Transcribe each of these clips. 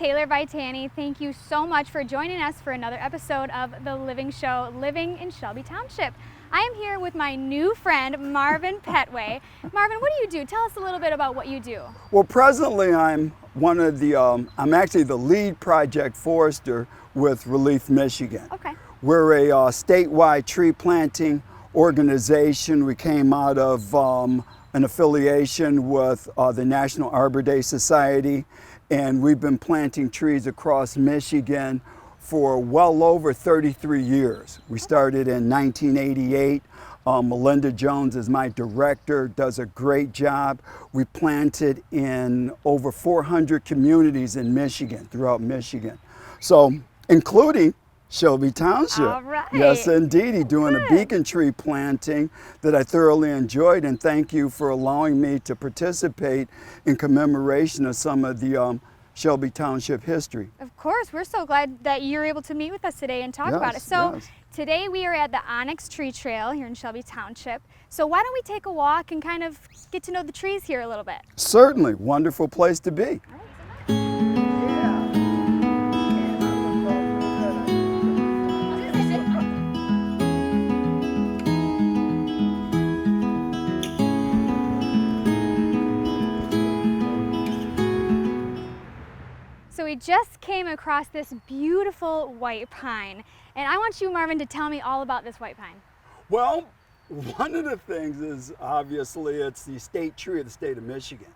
Taylor Vitani. Thank you so much for joining us for another episode of The Living Show, Living in Shelby Township. I am here with my new friend, Marvin Pettway. Marvin, what do you do? Tell us a little bit about what you do. Well, presently I'm I'm actually the lead project forester with ReLeaf, Michigan. Okay. We're a statewide tree planting organization. We came out of an affiliation with the National Arbor Day Society, and we've been planting trees across Michigan for well over 33 years. We started in 1988. Melinda Jones is my director, does a great job. We planted in over 400 communities in Michigan, throughout Michigan. So, including Shelby Township. All right. Yes, indeed. Doing a beacon tree planting that I thoroughly enjoyed, and thank you for allowing me to participate in commemoration of some of the Shelby Township history. Of course, we're so glad that you're able to meet with us today and talk about it. So today we are at the Onyx Tree Trail here in Shelby Township. So why don't we take a walk and kind of get to know the trees here a little bit? Certainly, wonderful place to be. So we just came across this beautiful white pine, and I want you, Marvin, to tell me all about this white pine. Well, one of the things is obviously it's the state tree of the state of Michigan.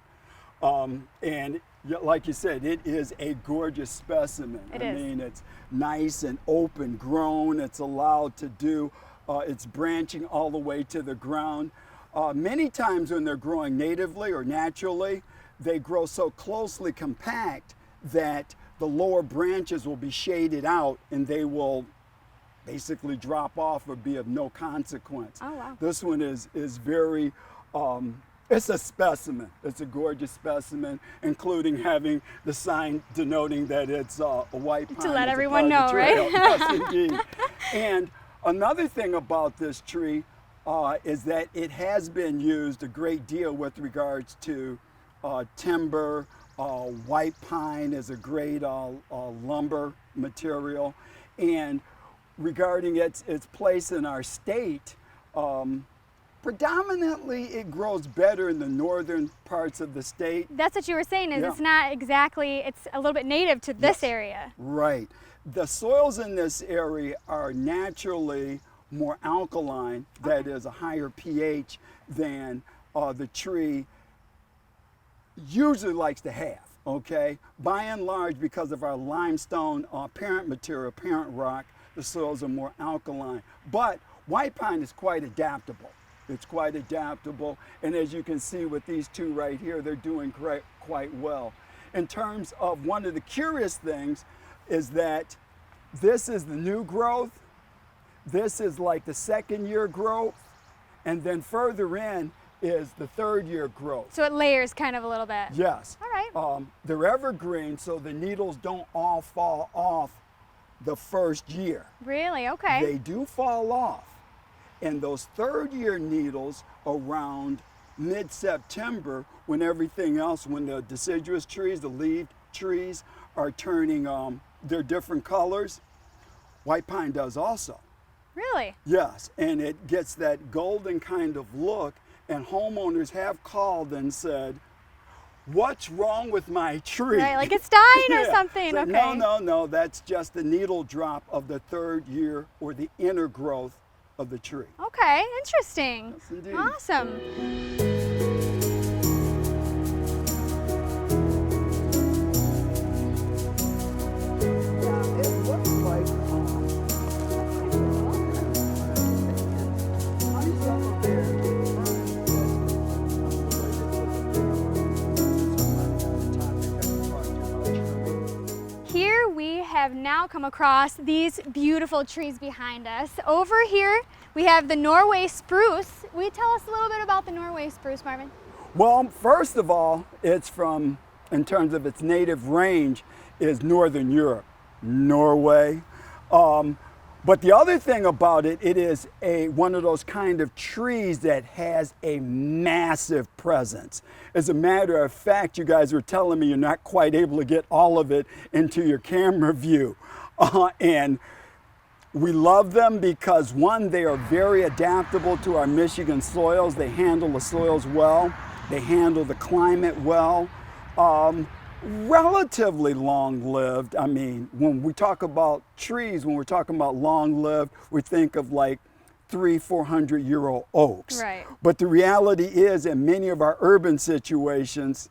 And like you said, it is a gorgeous specimen. I mean, it's nice and open grown. It's allowed to do, it's branching all the way to the ground. Many times when they're growing natively or naturally, they grow so closely compact that the lower branches will be shaded out and they will basically drop off or be of no consequence. Oh, wow. This one is very, it's a specimen. It's a gorgeous specimen, including having the sign denoting that it's a white pine. To let everyone know, right? Yes, indeed. And another thing about this tree is that it has been used a great deal with regards to timber. White pine is a great lumber material, and regarding its place in our state, predominantly it grows better in the northern parts of the state. That's what you were saying, is it's not exactly, it's a little bit native to this area. Right. The soils in this area are naturally more alkaline, that is a higher pH than the tree usually likes to have, okay? By and large, because of our limestone parent material, parent rock, the soils are more alkaline. But white pine is quite adaptable. It's quite adaptable, and as you can see with these two right here, they're doing quite well. In terms of one of the curious things is that this is the new growth, this is like the second year growth, and then further in is the third year growth. So it layers kind of a little bit. Yes. All right. They're evergreen, so the needles don't all fall off the first year. Really? Okay. They do fall off. And those third year needles around mid-September, when everything else, when the deciduous trees, the leaf trees are turning their different colors, white pine does also. Really? Yes, and it gets that golden kind of look. And homeowners have called and said, what's wrong with my tree? Right, like it's dying or something. So, okay. No, that's just the needle drop of the third year or the inner growth of the tree. Okay, interesting. Yes, indeed. Awesome. Have now come across these beautiful trees behind us. Over here we have the Norway spruce. Will you tell us a little bit about the Norway spruce, Marvin? Well, first of all, it's from, in terms of its native range, is Northern Europe, Norway. But the other thing about it, it is one of those kind of trees that has a massive presence. As a matter of fact, you guys were telling me you're not quite able to get all of it into your camera view. And we love them because, one, they are very adaptable to our Michigan soils. They handle the soils well. They handle the climate well. Relatively long-lived. I mean, when we talk about trees, when we're talking about long-lived, we think of like 300-400-year-old oaks. Right. But the reality is, in many of our urban situations,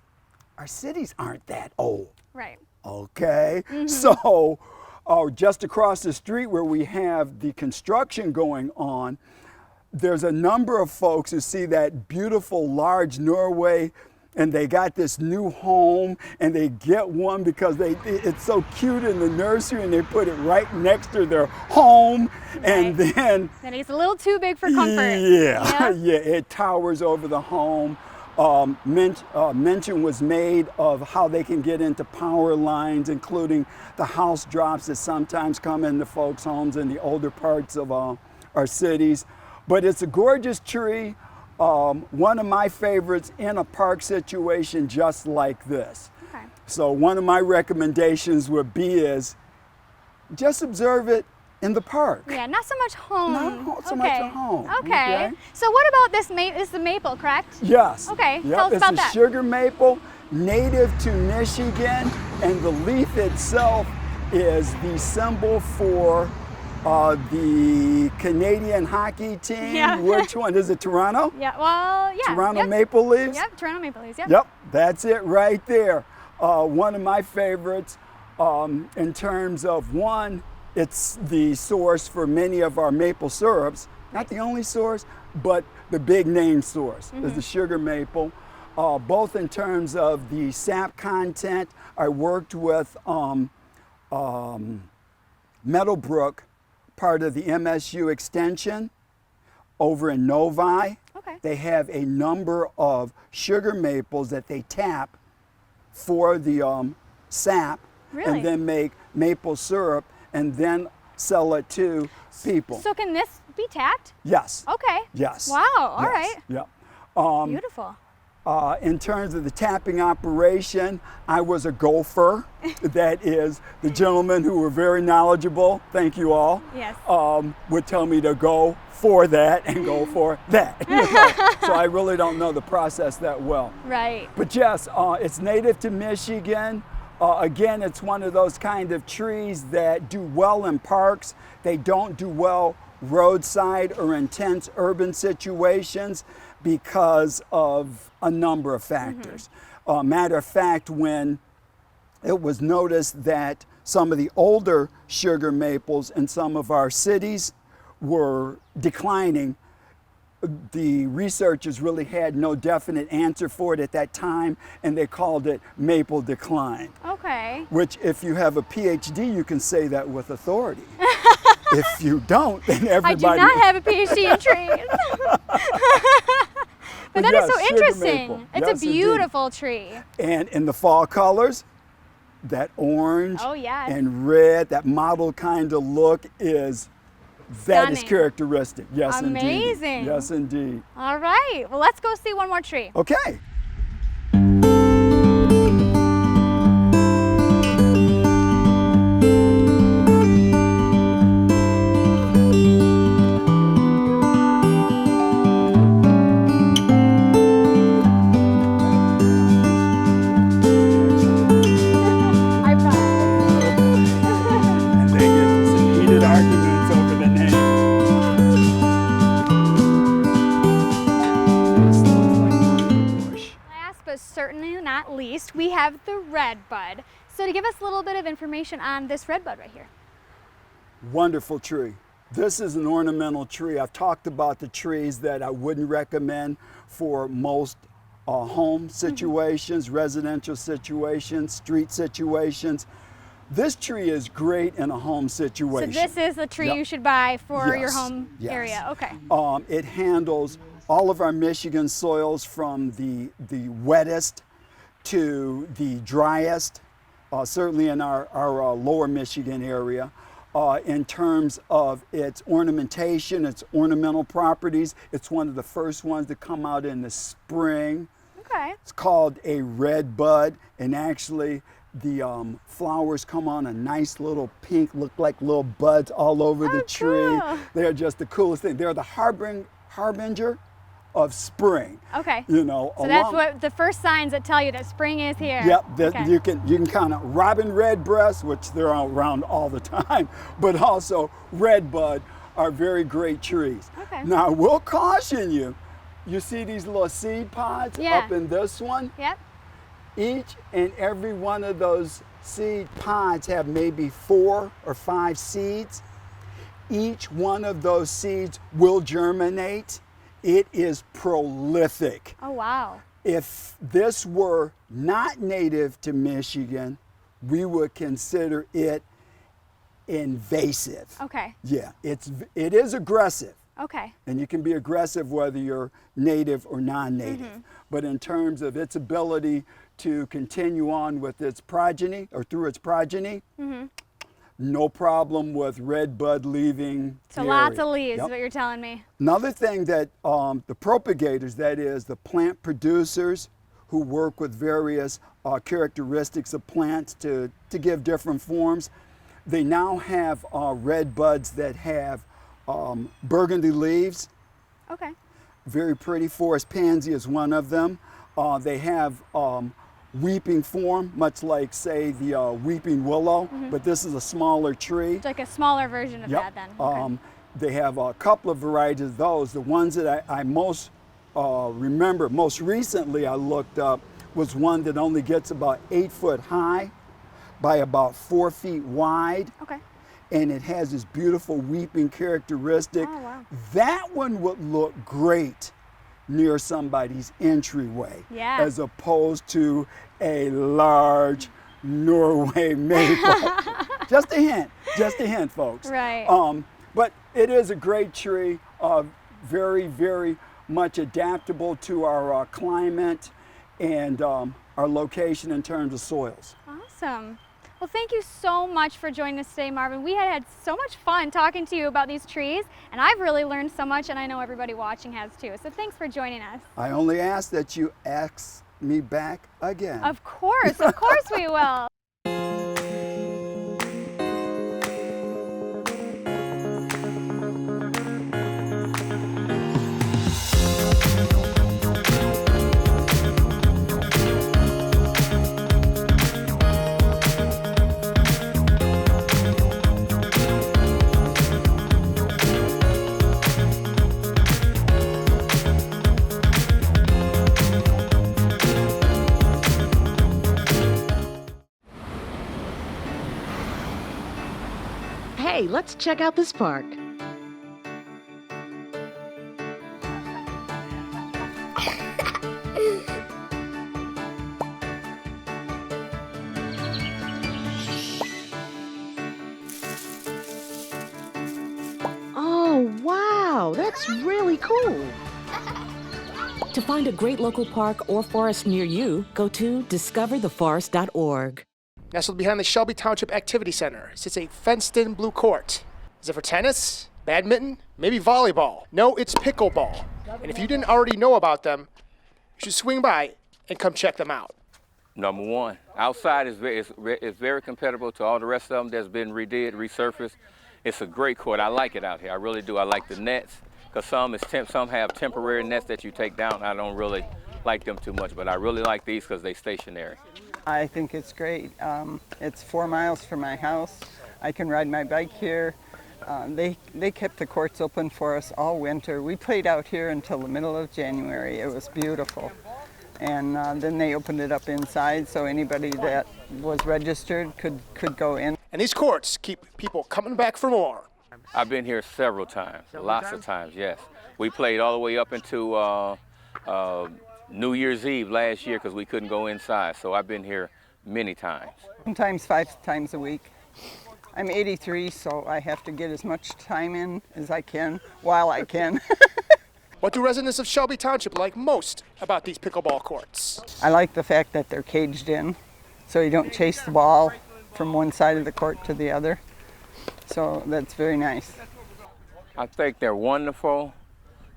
our cities aren't that old. Right. Okay? So, just across the street where we have the construction going on, there's a number of folks who see that beautiful large Norway, and they got this new home, and they get one because it's so cute in the nursery, and they put it right next to their home. Right. And then it's a little too big for comfort. Yeah, yeah, it towers over the home. Mention was made of how they can get into power lines, including the house drops that sometimes come into folks' homes in the older parts of our cities. But it's a gorgeous tree. One of my favorites in a park situation just like this. Okay. So one of my recommendations would be is just observe it in the park. Yeah, not so much home. Not so much at home. Okay. So what about this maple? This is the maple, correct? Yes. Okay. Yep. Tell us about that. It's a sugar maple, native to Michigan, and the leaf itself is the symbol for the Canadian hockey team. Yeah. Which one? Is it Toronto? Yeah, well, yeah. Toronto Maple Leafs? Yep, Toronto Maple Leafs, yep. Yep, that's it right there. One of my favorites in terms of, one, it's the source for many of our maple syrups. Not the only source, but the big name source is the sugar maple. Both in terms of the sap content. I worked with Meadowbrook, part of the MSU extension over in Novi. Okay. They have a number of sugar maples that they tap for the sap. Really? And then make maple syrup and then sell it to people. So can this be tapped? Yes. Okay. Yes. Wow, all right. Yep. Beautiful. In terms of the tapping operation, I was a gopher. That is, the gentlemen who were very knowledgeable, thank you all, yes, would tell me to go for that and go for that. So I really don't know the process that well. Right. But yes, it's native to Michigan. Again, it's one of those kind of trees that do well in parks. They don't do well roadside or intense urban situations because of a number of factors. Matter of fact, when it was noticed that some of the older sugar maples in some of our cities were declining, the researchers really had no definite answer for it at that time, and they called it maple decline. Okay. Which, if you have a PhD, you can say that with authority. If you don't, then everybody... I do not have a PhD in trees. But that is so interesting. Maple. It's yes, a beautiful tree. And in the fall colors, that orange and red, that mottled kind of look is... That is characteristic. Yes, amazing. Indeed. Yes, indeed. All right. Well, let's go see one more tree. Okay. Certainly not least, we have the redbud. So to give us a little bit of information on this redbud right here. Wonderful tree. This is an ornamental tree. I've talked about the trees that I wouldn't recommend for most home situations, residential situations, street situations. This tree is great in a home situation. So this is the tree you should buy for your home area. Okay. It handles all of our Michigan soils from the wettest to the driest, certainly in our lower Michigan area. in terms of its ornamentation, its ornamental properties. It's one of the first ones to come out in the spring. Okay. It's called a red bud, and actually the flowers come on a nice little pink, look like little buds all over the tree. Cool. They're just the coolest thing. They're the harbinger of spring. Okay. You know, So that's what the first signs that tell you that spring is here. Yep, Okay. you can count on robin redbreast, which they're around all the time, but also redbud are very great trees. Okay. Now, I will caution you, you see these little seed pods Yeah. up in this one? Yep. Each and every one of those seed pods have maybe 4 or 5 seeds. Each one of those seeds will germinate. It is prolific. Oh, wow. If this were not native to Michigan, we would consider it invasive. Okay. Yeah, it is aggressive. Okay. And you can be aggressive whether you're native or non-native. But in terms of its ability to continue on with its progeny or through its progeny, no problem with red bud leaving. So the lots area. of leaves Yep. is what you're telling me. Another thing that the propagators, that is the plant producers who work with various characteristics of plants to give different forms, they now have red buds that have burgundy leaves. Okay. Very pretty. Forest pansy is one of them. They have weeping form, much like, say, the weeping willow, but this is a smaller tree. It's like a smaller version of that then. Okay. They have a couple of varieties of those. The ones that I most remember, most recently I looked up, was one that only gets about 8 foot high by about 4 feet wide. Okay. And it has this beautiful weeping characteristic. Oh, wow. That one would look great near somebody's entryway, Yeah. as opposed to a large Norway maple. Just a hint, folks. Right. But it is a great tree, very, very much adaptable to our climate and our location in terms of soils. Awesome. Well, thank you so much for joining us today, Marvin. We had so much fun talking to you about these trees, and I've really learned so much, and I know everybody watching has too. So thanks for joining us. I only ask that you ask me back again. Of course we will. Hey, let's check out this park. Oh, wow, that's really cool. To find a great local park or forest near you, go to discovertheforest.org. Nestled behind the Shelby Township Activity Center sits a fenced-in blue court. Is it for tennis, badminton, maybe volleyball? No, it's pickleball. And if you didn't already know about them, you should swing by and come check them out. Number one, outside is very comparable to all the rest of them that's been resurfaced. It's a great court. I like it out here. I really do. I like the nets, because some have temporary nets that you take down. I don't really like them too much, but I really like these because they're stationary. I think it's great. It's 4 miles from my house. I can ride my bike here. They kept the courts open for us all winter. We played out here until the middle of January. It was beautiful. And then they opened it up inside so anybody that was registered could go in. And these courts keep people coming back for more. I've been here several times, lots of times, yes. We played all the way up into New Year's Eve last year because we couldn't go inside, so I've been here many times. Sometimes 5 times a week. I'm 83, so I have to get as much time in as I can while I can. What do residents of Shelby Township like most about these pickleball courts? I like the fact that they're caged in, so you don't chase the ball from one side of the court to the other. So that's very nice. I think they're wonderful.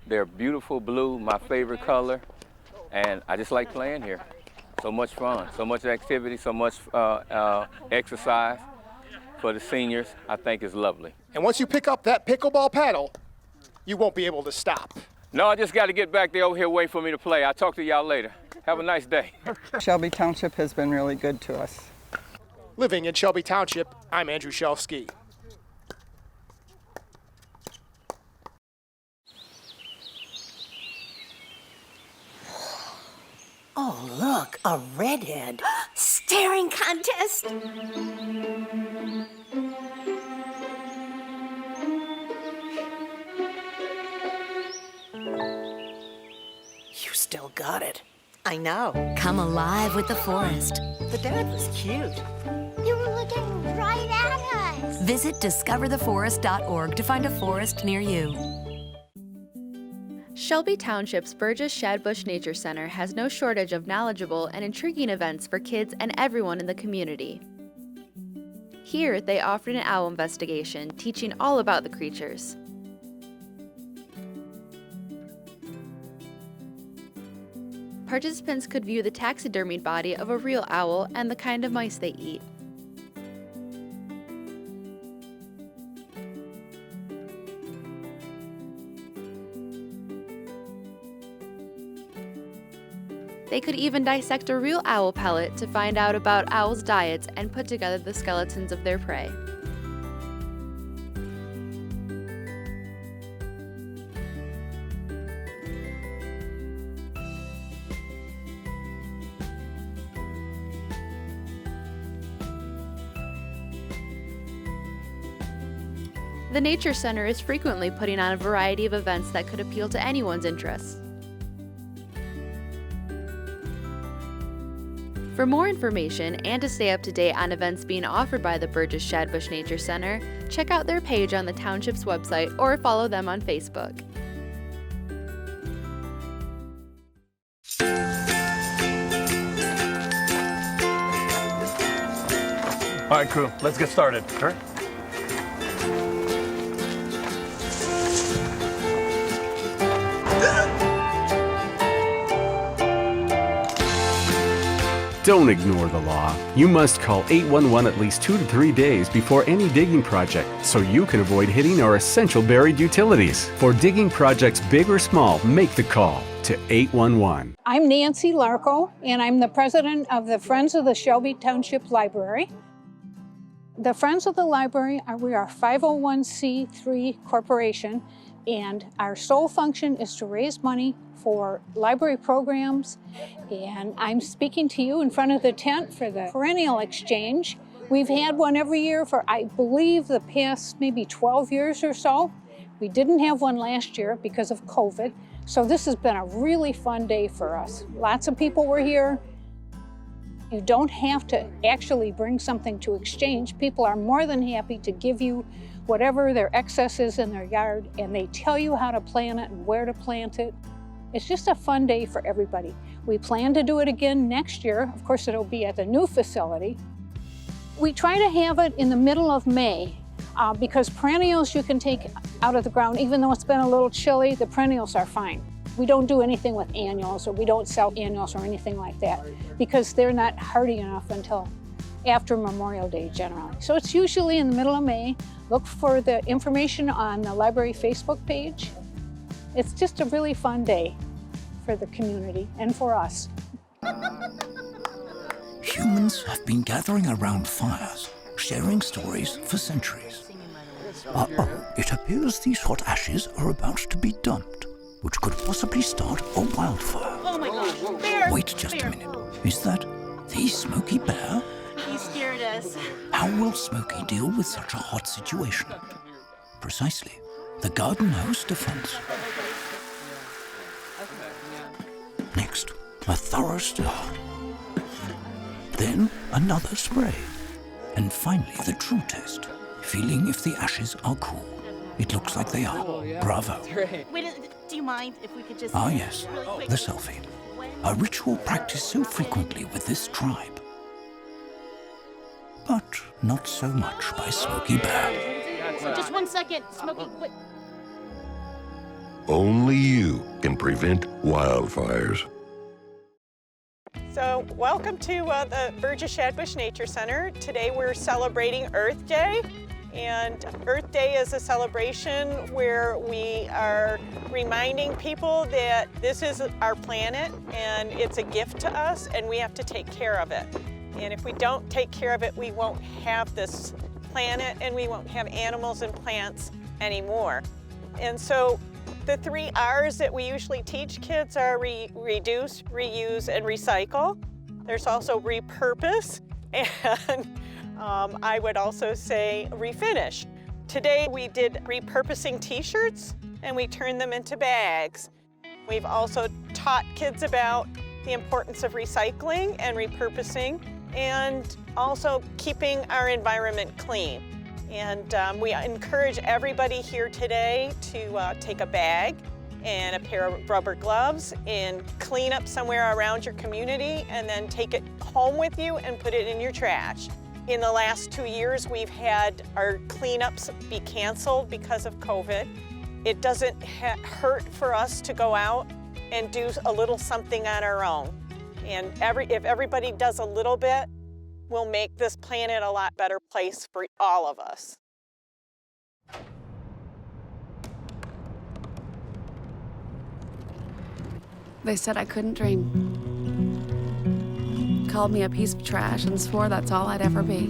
They're beautiful blue, my favorite color. And I just like playing here. So much fun, so much activity, so much exercise for the seniors. I think it's lovely. And once you pick up that pickleball paddle, you won't be able to stop. No, I just got to get back there over here, wait for me to play. I'll talk to y'all later. Have a nice day. Shelby Township has been really good to us. Living in Shelby Township, I'm Andrew Shelsky. Oh, look, a redhead. Staring contest. You still got it. I know. Come alive with the forest. The dad was cute. They were looking right at us. Visit discovertheforest.org to find a forest near you. Shelby Township's Burgess Shadbush Nature Center has no shortage of knowledgeable and intriguing events for kids and everyone in the community. Here, they offered an owl investigation, teaching all about the creatures. Participants could view the taxidermied body of a real owl and the kind of mice they eat. They could even dissect a real owl pellet to find out about owls' diets and put together the skeletons of their prey. The Nature Center is frequently putting on a variety of events that could appeal to anyone's interests. For more information and to stay up to date on events being offered by the Burgess Shadbush Nature Center, check out their page on the township's website or follow them on Facebook. All right, crew, let's get started. Sure. Don't ignore the law. You must call 811 at least 2 to 3 days before any digging project so you can avoid hitting our essential buried utilities. For digging projects big or small, make the call to 811. I'm Nancy Larco, and I'm the president of the Friends of the Shelby Township Library. The Friends of the Library, we are a 501c3 corporation, and our sole function is to raise money for library programs. And I'm speaking to you in front of the tent for the perennial exchange. We've had one every year for, I believe, the past maybe 12 years or so. We didn't have one last year because of COVID. So this has been a really fun day for us. Lots of people were here. You don't have to actually bring something to exchange. People are more than happy to give you whatever their excess is in their yard, and they tell you how to plant it and where to plant it. It's just a fun day for everybody. We plan to do it again next year. Of course, it'll be at the new facility. We try to have it in the middle of May because perennials you can take out of the ground. Even though it's been a little chilly, the perennials are fine. We don't do anything with annuals, or we don't sell annuals or anything like that because they're not hardy enough until after Memorial Day generally. So it's usually in the middle of May. Look for the information on the library Facebook page. It's just a really fun day for the community and for us. Humans have been gathering around fires, sharing stories for centuries. It appears these hot ashes are about to be dumped, which could possibly start a wildfire. Oh my gosh, bear! Wait just a minute. Is that the Smokey Bear? He scared us. How will Smokey deal with such a hot situation? Precisely. The garden hose defense. Next, a thorough stir. Then another spray. And finally the true test, feeling if the ashes are cool. It looks like they are. Bravo. Wait, do you mind if we could just... Ah yes, the selfie. A ritual practiced so frequently with this tribe. But not so much by Smokey Bear. Just 1 second, Smokey. Wait. Only you can prevent wildfires. So welcome to the Burgess Shadbush Nature Center. Today we're celebrating Earth Day. And Earth Day is a celebration where we are reminding people that this is our planet and it's a gift to us and we have to take care of it. And if we don't take care of it, we won't have this planet and we won't have animals and plants anymore. And so the 3 R's that we usually teach kids are reduce, reuse, and recycle. There's also repurpose, and I would also say refinish. Today we did repurposing t-shirts and we turned them into bags. We've also taught kids about the importance of recycling and repurposing and also keeping our environment clean. And we encourage everybody here today to take a bag and a pair of rubber gloves and clean up somewhere around your community and then take it home with you and put it in your trash. In the last 2 years, we've had our cleanups be canceled because of COVID. It doesn't hurt for us to go out and do a little something on our own. And if everybody does a little bit, we'll make this planet a lot better place for all of us. They said I couldn't dream. Called me a piece of trash and swore that's all I'd ever be.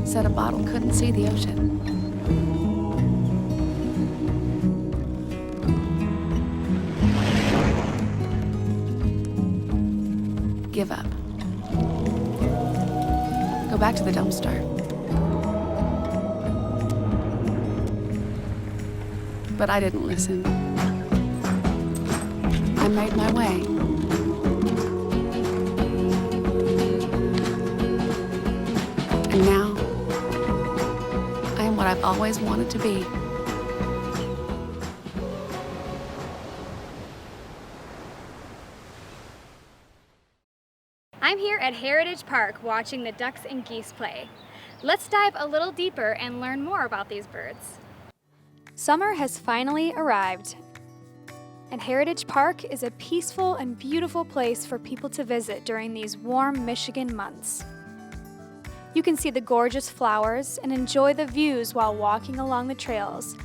Said a bottle couldn't see the ocean. Give up. Go back to the dumpster. But I didn't listen. I made my way. And now, I am what I've always wanted to be. I'm here at Heritage Park watching the ducks and geese play. Let's dive a little deeper and learn more about these birds. Summer has finally arrived, and Heritage Park is a peaceful and beautiful place for people to visit during these warm Michigan months. You can see the gorgeous flowers and enjoy the views while walking along the trails.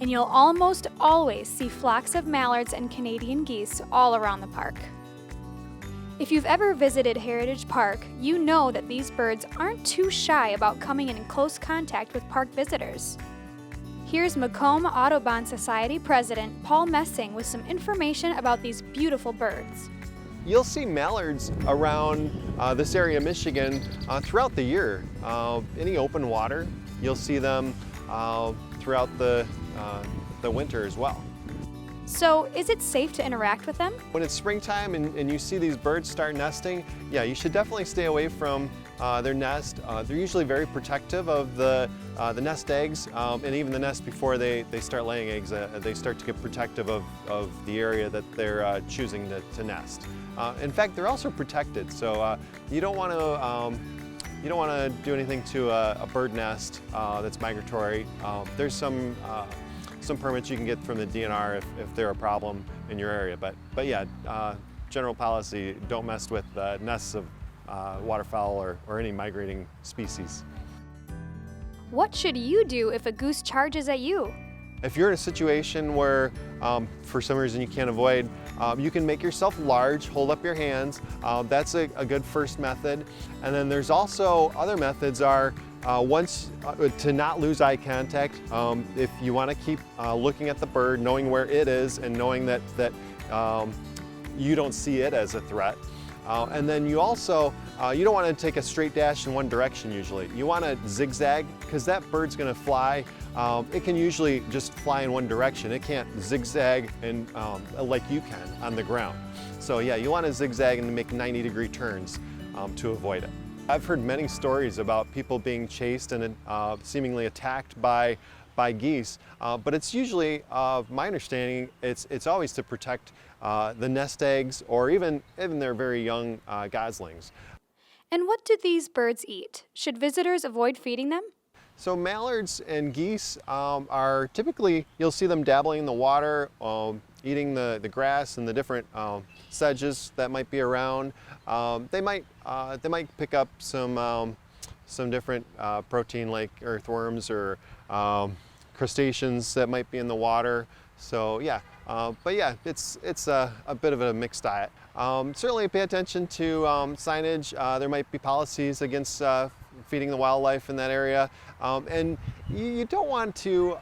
And you'll almost always see flocks of mallards and Canadian geese all around the park. If you've ever visited Heritage Park, you know that these birds aren't too shy about coming in close contact with park visitors. Here's Macomb Audubon Society President Paul Messing with some information about these beautiful birds. You'll see mallards around this area of Michigan throughout the year. Any open water, you'll see them throughout the winter as well. So, is it safe to interact with them? When it's springtime and you see these birds start nesting, yeah, you should definitely stay away from their nest. They're usually very protective of the nest eggs, and even the nest before they start laying eggs. They start to get protective of the area that they're choosing to nest. In fact, they're also protected, so you don't want to do anything to a bird nest that's migratory. There's some permits you can get from the DNR if they're a problem in your area. But yeah, general policy, don't mess with nests of waterfowl or any migrating species. What should you do if a goose charges at you? If you're in a situation where for some reason you can't avoid, you can make yourself large, hold up your hands. That's a good first method. And then there's also other methods are to not lose eye contact. If you want to keep looking at the bird, knowing where it is and knowing that you don't see it as a threat. And then you also, you don't want to take a straight dash in one direction usually. You want to zigzag because that bird's going to fly. It can usually just fly in one direction. It can't zigzag and like you can on the ground. So yeah, you want to zigzag and make 90-degree turns to avoid it. I've heard many stories about people being chased and seemingly attacked by by geese, but it's usually, my understanding, it's always to protect the nest eggs or even their very young goslings. And what do these birds eat? Should visitors avoid feeding them? So mallards and geese are typically, you'll see them dabbling in the water, eating the grass and the different sedges that might be around. They might pick up some different protein like earthworms or crustaceans that might be in the water. So yeah, but yeah, it's a bit of a mixed diet. Certainly pay attention to signage. There might be policies against feeding the wildlife in that area. And you don't want to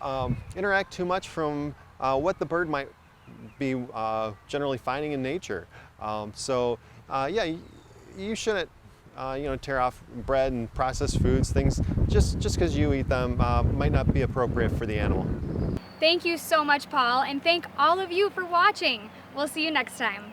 interact too much from what the bird might be generally finding in nature. Yeah, you shouldn't tear off bread and processed foods. Things just because you eat them might not be appropriate for the animal. Thank you so much, Paul, and thank all of you for watching. We'll see you next time.